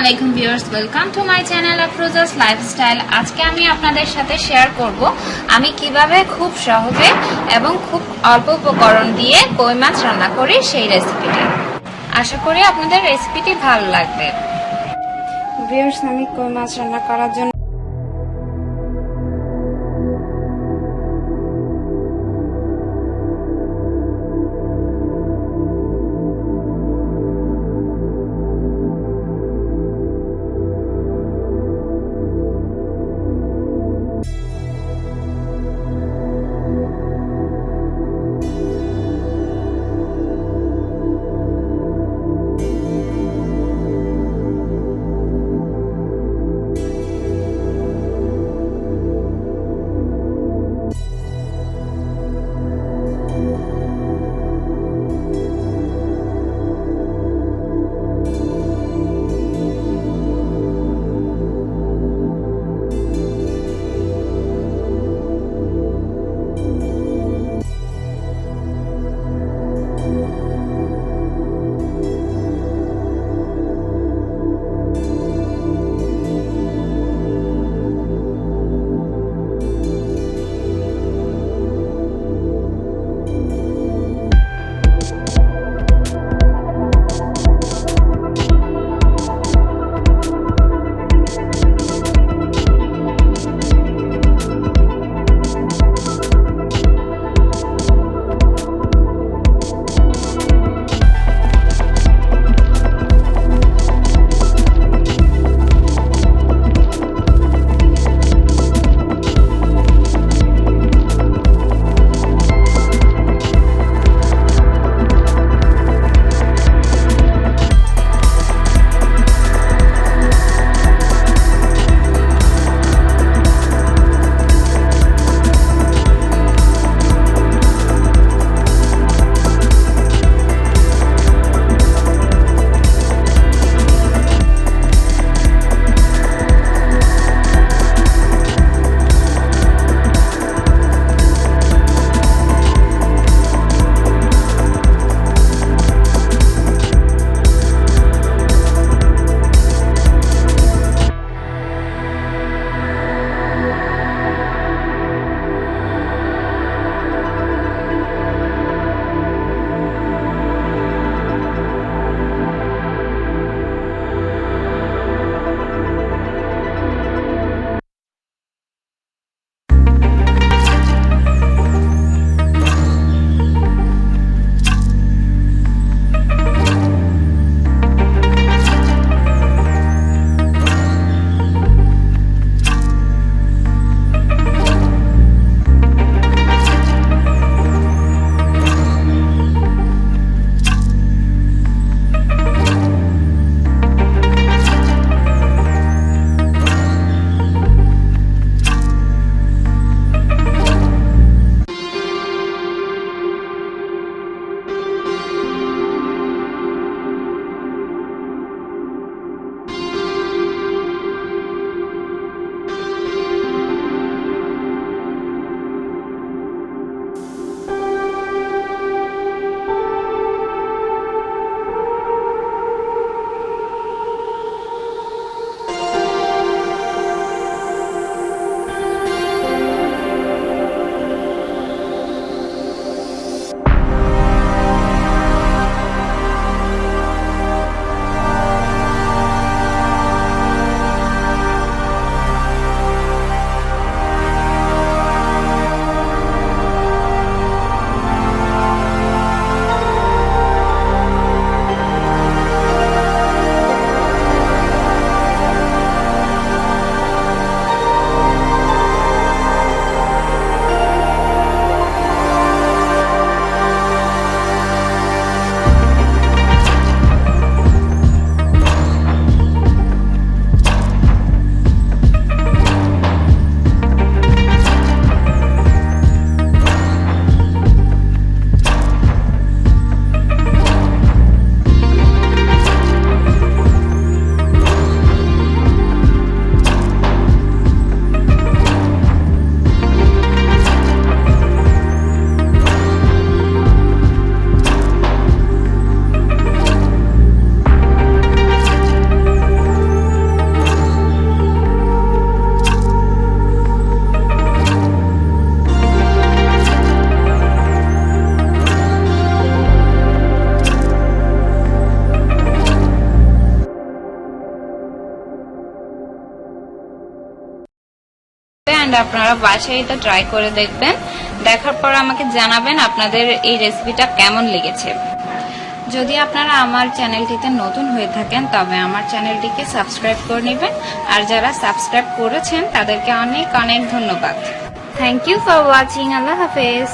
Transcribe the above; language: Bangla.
আলাইকুম viewers, welcome to my channel Afroza's lifestyle. আজকে আমি আপনাদের সাথে শেয়ার করব আমি কিভাবে খুব সহজে এবং খুব অল্প উপকরণ দিয়ে কই মাছ রান্না করি সেই রেসিপিটি। আশা করি আপনাদের রেসিপিটি ভালো লাগবে। ভিউয়ার্স, আমি কই মাছ রান্না করার জন্য এন্ড আপনারা বাসায় এটা ট্রাই করে দেখবেন। দেখার পর আমাকে জানাবেন আপনাদের এই রেসিপিটা কেমন লেগেছে। যদি আপনারা আমার চ্যানেলটিতে নতুন হয়ে থাকেন তবে আমার চ্যানেলটিকে সাবস্ক্রাইব করে নেবেন, আর যারা সাবস্ক্রাইব করেছেন তাদেরকে অনেক অনেক ধন্যবাদ। Thank you for watching. আল্লাহ হাফেজ।